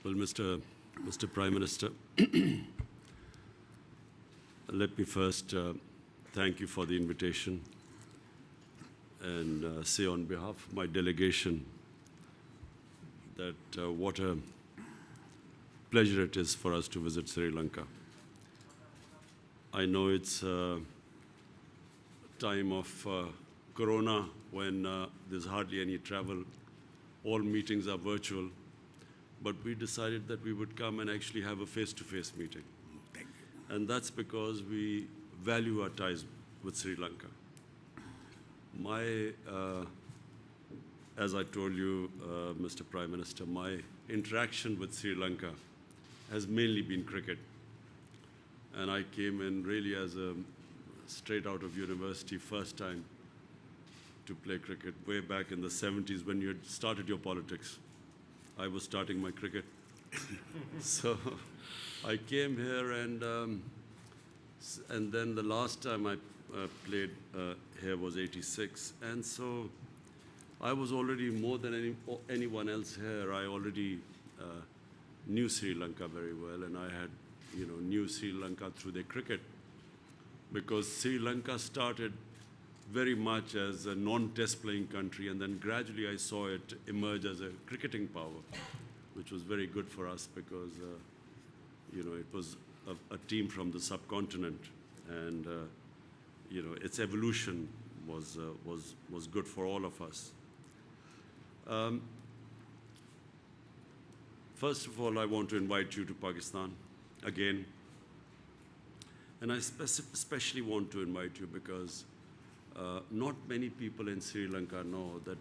Well, Mr. Prime Minister, let me first thank you for the invitation and say on behalf of my delegation that what a pleasure it is for us to visit Sri Lanka. I know it's a time of Corona when there's hardly any travel. All meetings are virtual. But we decided that we would come and actually have a face-to-face meeting. Thank you. And that's because we value our ties with Sri Lanka. As I told you, Mr. Prime Minister, my interaction with Sri Lanka has mainly been cricket. And I came in really as a straight out of university, first time to play cricket, way back in the 70s when you had started your politics. I was starting my cricket. So I came here and then the last time I played here was '86. And so I was already more than anyone else here. I already knew Sri Lanka very well, and I had, knew Sri Lanka through their cricket, because Sri Lanka started very much as a non-test playing country, and then gradually I saw it emerge as a cricketing power, which was very good for us because, it was a team from the subcontinent, and, its evolution was good for all of us. First of all, I want to invite you to Pakistan again, and I especially want to invite you because not many people in Sri Lanka know that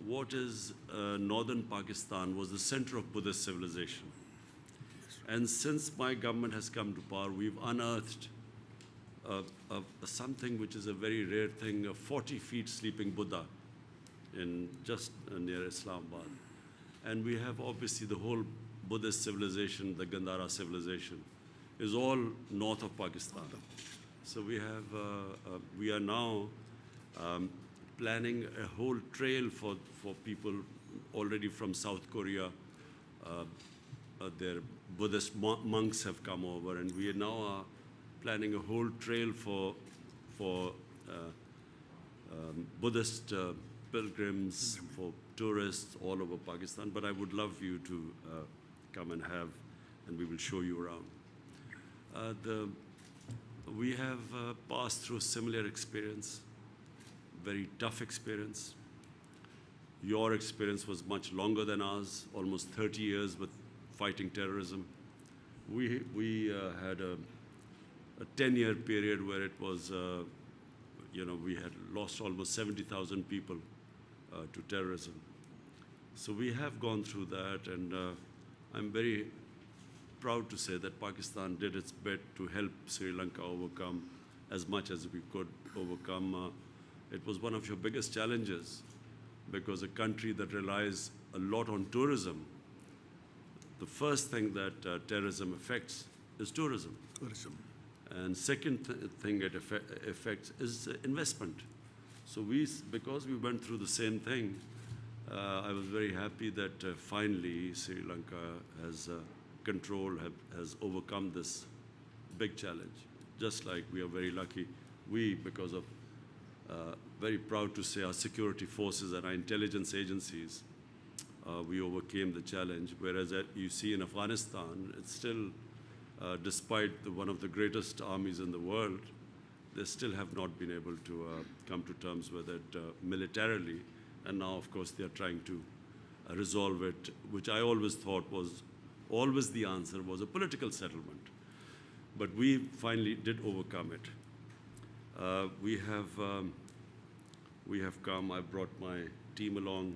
what is northern Pakistan was the center of Buddhist civilization. And since my government has come to power, we've unearthed something which is a very rare thing, a 40-feet sleeping Buddha in just near Islamabad. And we have obviously the whole Buddhist civilization, the Gandhara civilization, is all north of Pakistan. So we are now planning a whole trail for people already from South Korea. Their Buddhist monks have come over, and we are now planning a whole trail for Buddhist pilgrims, for tourists all over Pakistan. But I would love you to come and we will show you around. We have passed through a similar experience, very tough experience. Your experience was much longer than ours, almost 30 years with fighting terrorism. We had a 10-year period where it was, we had lost almost 70,000 people to terrorism. So we have gone through that, and I'm very proud to say that Pakistan did its bit to help Sri Lanka overcome as much as we could overcome. It was one of your biggest challenges, because a country that relies a lot on tourism, the first thing that terrorism affects is tourism. And second thing it affects is investment. So because we went through the same thing, I was very happy that finally Sri Lanka has has overcome this big challenge. Just like we are very lucky, because of, very proud to say, our security forces and our intelligence agencies, we overcame the challenge. Whereas you see in Afghanistan, it's still, despite one of the greatest armies in the world, they still have not been able to come to terms with it militarily. And now, of course, they are trying to resolve it, which I always thought was always the answer, was a political settlement. But we finally did overcome it. We have come, I brought my team along.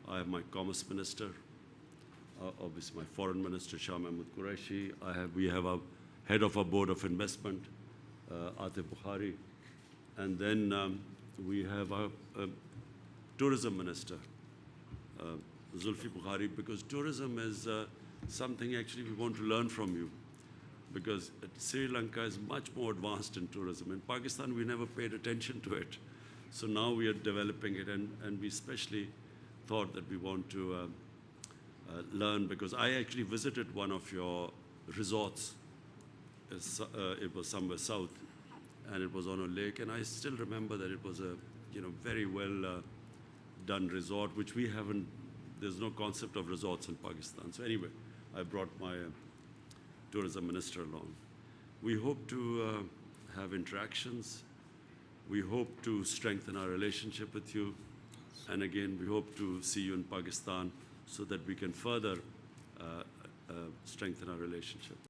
I have my Commerce Minister, obviously my Foreign Minister, Shah Mahmood Qureshi. We have a head of our Board of Investment, Atif Bukhari. And then we have a Tourism Minister, Zulfi Bukhari, because tourism is something actually we want to learn from you, because Sri Lanka is much more advanced in tourism. In Pakistan, we never paid attention to it. So now we are developing it, and we especially thought that we want to learn, because I actually visited one of your resorts. It was somewhere south, and it was on a lake, and I still remember that it was a very well done resort, which we haven't. There's no concept of resorts in Pakistan. So anyway, I brought my tourism minister along. We hope to have interactions. We hope to strengthen our relationship with you. And again, we hope to see you in Pakistan so that we can further strengthen our relationship.